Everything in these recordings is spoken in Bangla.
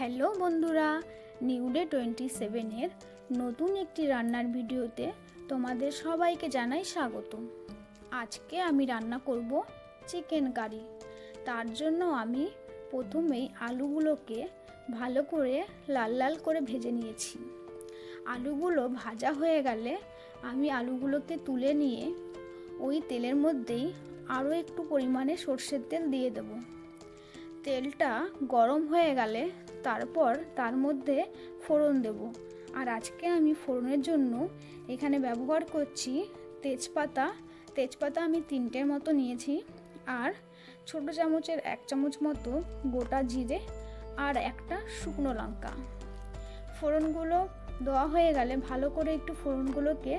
হ্যালো বন্ধুরা, নিউ ডে 27 নতুন একটি রান্নার ভিডিওতে তোমাদের সবাইকে জানাই স্বাগত। আজকে আমি রান্না করব চিকেন কারি। তার জন্য আমি প্রথমেই আলুগুলোকে ভালো করে লাল লাল করে ভেজে নিয়েছি। আলুগুলো ভাজা হয়ে গেলে আমি আলুগুলোকে তুলে নিয়ে ওই তেলের মধ্যেই আরও একটু পরিমাণে সর্ষের তেল দিয়ে দেবো। তেলটা গরম হয়ে গেলে তারপর তার মধ্যে ফোড়ন দেব। আর আজকে আমি ফোড়নের জন্য এখানে ব্যবহার করছি তেজপাতা আমি 3টের মতো নিয়েছি, আর ছোট চামচের 1 চামচ মতো গোটা জিরে আর একটা শুকনো লঙ্কা। ফোড়নগুলো দেওয়া হয়ে গেলে ভালো করে একটু ফোড়নগুলোকে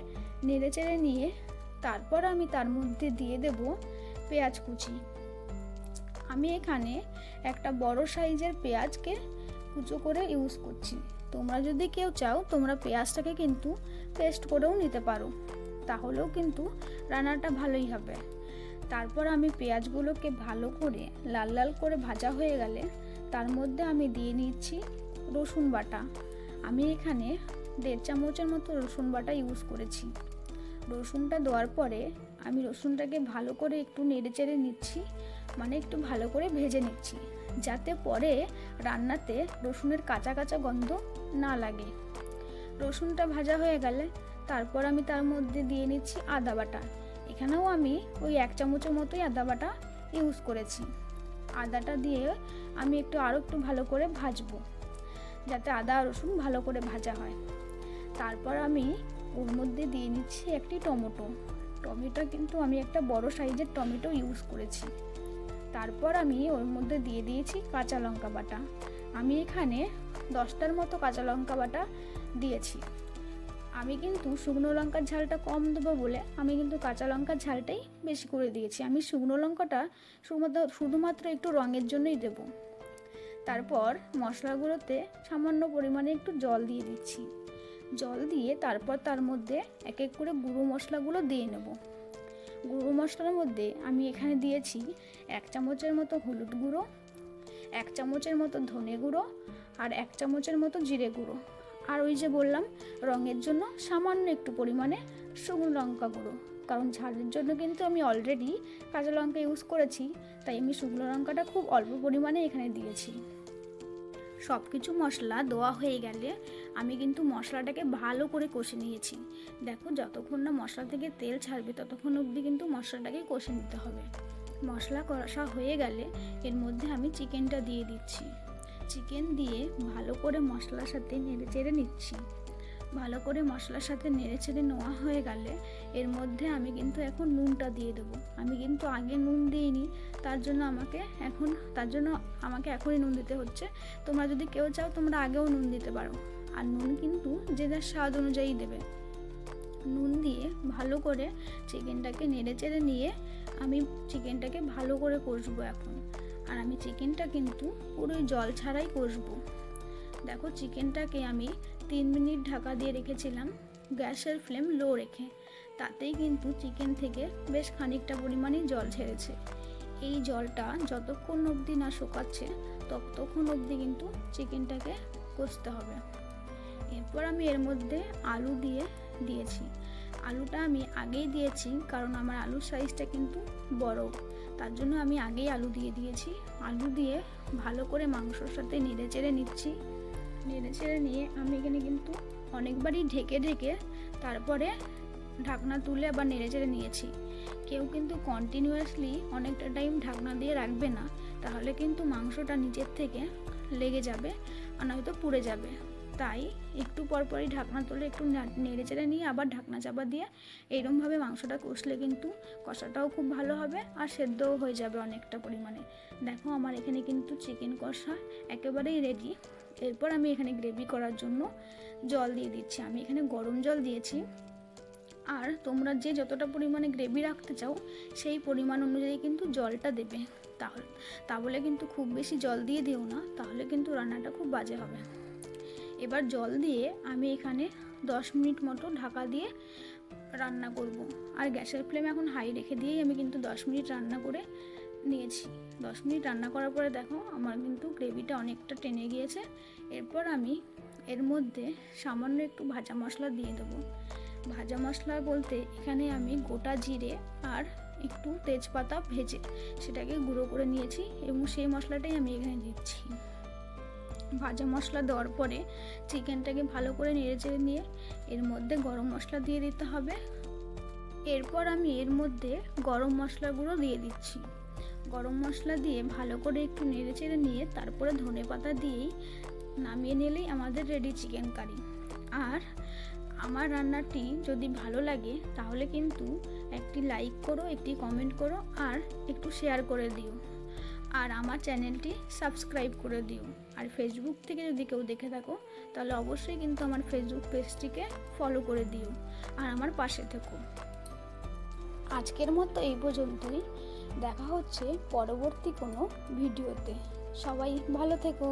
নেড়েচেড়ে নিয়ে তারপর আমি তার মধ্যে দিয়ে দেব পেঁয়াজ কুচি। আমি এখানে একটা বড় সাইজের পেঁয়াজকে কুচো করে ইউজ করছি। তোমরা যদি কেউ চাও তোমরা পেঁয়াজটাকে কিন্তু পেস্ট করেও নিতে পারো, তাহলেও কিন্তু রান্নাটা ভালোই হবে। তারপর আমি পেঁয়াজগুলোকে ভালো করে লাল লাল করে ভাজা হয়ে গেলে তার মধ্যে আমি দিয়ে নিচ্ছি রসুন বাটা। আমি এখানে 1.5 চামচের মতো রসুন বাটা ইউজ করেছি। রসুনটা দেওয়ার পরে আমি রসুনটাকে ভালো করে একটু নেড়েচেড়ে নিচ্ছি, মানে একটু ভালো করে ভেজে নিচ্ছি, যাতে পরে রান্নাতে রসুনের কাঁচা কাঁচা গন্ধ না লাগে। রসুনটা ভাজা হয়ে গেলে তারপর আমি তার মধ্যে দিয়ে নিচ্ছি আদা বাটা। এখানেও আমি ওই 1 চামচের মতোই আদা বাটা ইউজ করেছি। আদাটা দিয়ে আমি আরও একটু ভালো করে ভাজবো, যাতে আদা রসুন ভালো করে ভাজা হয়। তারপর আমি ওর মধ্যে দিয়ে নিচ্ছি একটি টমেটো কিন্তু আমি একটা বড় সাইজের টমেটো ইউজ করেছি। তারপর আমি ওর মধ্যে দিয়ে দিয়েছি কাঁচা লঙ্কা বাটা। আমি এখানে 10টার মতো কাঁচা লঙ্কা বাটা দিয়েছি। আমি কিন্তু শুকনো লঙ্কার ঝালটা কম দেবো বলে আমি কিন্তু কাঁচা লঙ্কার ঝালটাই বেশি করে দিয়েছি। আমি শুকনো লঙ্কাটা শুধুমাত্র একটু রঙের জন্যই দেব। তারপর মশলাগুলোতে সামান্য পরিমাণে একটু জল দিয়ে দিচ্ছি। জল দিয়ে তারপর তার মধ্যে এক এক করে গুঁড়ো মশলাগুলো দিয়ে নেব। গুঁড়ো মশলার মধ্যে আমি এখানে দিয়েছি 1 চামচের মতো হলুদ গুঁড়ো, 1 চামচের মতো ধনে গুঁড়ো আর 1 চামচের মতো জিরে গুঁড়ো, আর ওই যে বললাম রঙের জন্য সামান্য একটু পরিমাণে শুকনো লঙ্কা গুঁড়ো। কারণ ঝালের জন্য কিন্তু আমি অলরেডি কাঁচা লঙ্কা ইউজ করেছি, তাই আমি শুকনো লঙ্কাটা খুব অল্প পরিমাণে এখানে দিয়েছি। সব কিছু মশলা দেওয়া হয়ে গেলে আমি কিন্তু মশলাটাকে ভালো করে কষে নিয়েছি। দেখো, যতক্ষণ না মশলা থেকে তেল ছাড়বে ততক্ষণ অবধি কিন্তু মশলাটাকে কষে নিতে হবে। মশলা কষা হয়ে গেলে এর মধ্যে আমি চিকেনটা দিয়ে দিচ্ছি। চিকেন দিয়ে ভালো করে মশলার সাথে নেড়েচেড়ে নিচ্ছি। ভালো করে মশলার সাথে নেড়েচেড়ে নেওয়া হয়ে গেলে এর মধ্যে আমি কিন্তু এখন নুনটা দিয়ে দেবো। আমি কিন্তু আগে নুন দিইনি, তার জন্য আমাকে এখনই নুন দিতে হচ্ছে। তোমরা যদি কেউ চাও তোমরা আগেও নুন দিতে পারো, আর নুন কিন্তু যে যার স্বাদ অনুযায়ী দেবে। নুন দিয়ে ভালো করে চিকেনটাকে নেড়েচেড়ে নিয়ে আমি চিকেনটাকে ভালো করে কষবো এখন। আর আমি চিকেনটা কিন্তু পুরোই জল ছাড়াই কষবো। দেখো, চিকেনটাকে আমি 3 মিনিট ঢাকা দিয়ে রেখেছিলাম গ্যাসের ফ্লেম লো রেখে। তাতেই কিন্তু চিকেন থেকে বেশ খানিকটা পরিমাণেই জল ছেড়েছে। এই জলটা যতক্ষণ অবধি না শুকাচ্ছে ততক্ষণ অবধি কিন্তু চিকেনটাকে কষতে হবে। এরপর আমি এর মধ্যে আলু দিয়েছি। আলুটা আমি আগেই দিয়েছি, কারণ আমার আলুর সাইজটা কিন্তু বড়, তার জন্য আমি আগেই আলু দিয়ে দিয়েছি। আলু দিয়ে ভালো করে মাংসর সাথে নেড়েচেড়ে নিচ্ছি। নেড়েচেড়ে নিয়ে আমি এখানে কিন্তু অনেকবারই ঢেকে তারপরে ঢাকনা তুলে আবার নেড়েচেড়ে নিয়েছি। কেউ কিন্তু কন্টিনিউয়াসলি অনেকটা টাইম ঢাকনা দিয়ে রাখবে না, তাহলে কিন্তু মাংসটা নিচের থেকে লেগে যাবে আর নয়তো পুড়ে যাবে। তাই একটু পরপরই ঢাকনা তুলে একটু নেড়েচেড়ে নিয়ে আবার ঢাকনা চাপা দিয়ে এইরকমভাবে মাংসটা কষলে কিন্তু কষাটাও খুব ভালো হবে আর সেদ্ধও হয়ে যাবে অনেকটা পরিমাণে। দেখো, আমার এখানে কিন্তু চিকেন কষা একেবারেই রেডি। এরপর আমি এখানে গ্রেভি করার জন্য জল দিয়ে দিচ্ছি। আমি এখানে গরম জল দিয়েছি, আর তোমরা যে যতটা পরিমাণে গ্রেভি রাখতে চাও সেই পরিমাণ অনুযায়ী কিন্তু জলটা দেবে। তাহলে কিন্তু খুব বেশি জল দিয়ে দিও না, তাহলে কিন্তু রান্নাটা খুব বাজে হবে। এবার জল দিয়ে আমি এখানে 10 মিনিট মতো ঢাকা দিয়ে রান্না করব। আর গ্যাসের ফ্লেম এখন হাই রেখে দিয়েই আমি কিন্তু 10 মিনিট রান্না করে নিয়েছি। 10 মিনিট রান্না করার পরে দেখো আমার কিন্তু গ্রেভিটা অনেকটা টেনে গিয়েছে। এরপর আমি এর মধ্যে সামান্য একটু ভাজা মশলা দিয়ে দেবো। ভাজা মশলা বলতে এখানে আমি গোটা জিরে আর একটু তেজপাতা ভেজে সেটাকে গুঁড়ো করে নিয়েছি এবং সেই মশলাটাই আমি এখানে দিচ্ছি। ভাজা মশলা দেওয়ার পরে চিকেনটাকে ভালো করে নেড়েচেড়ে নিয়ে এর মধ্যে গরম মশলা দিয়ে দিতে হবে। এরপর আমি এর মধ্যে গরম মশলা গুঁড়ো দিয়ে দিচ্ছি। গরম মশলা দিয়ে ভালো করে একটু নেড়েচেড়ে নিয়ে তারপরে ধনেপাতা দিয়েই নামিয়ে নিলেই আমাদের রেডি চিকেন কারি। আর আমার রান্নাটি যদি ভালো লাগে তাহলে কিন্তু একটি লাইক করো, একটি কমেন্ট করো আর একটু শেয়ার করে দিও। আর আমার চ্যানেলটি সাবস্ক্রাইব করে দিও। আর ফেসবুক থেকে যদি কেউ দেখে থাকো তাহলে অবশ্যই কিন্তু আমার ফেসবুক পেজটিকে ফলো করে দিও আর আমার পাশে থেকো। আজকের মতো এই পর্যন্তই। দেখা হচ্ছে পরবর্তী কোনো ভিডিওতে। সবাই ভালো থেকো।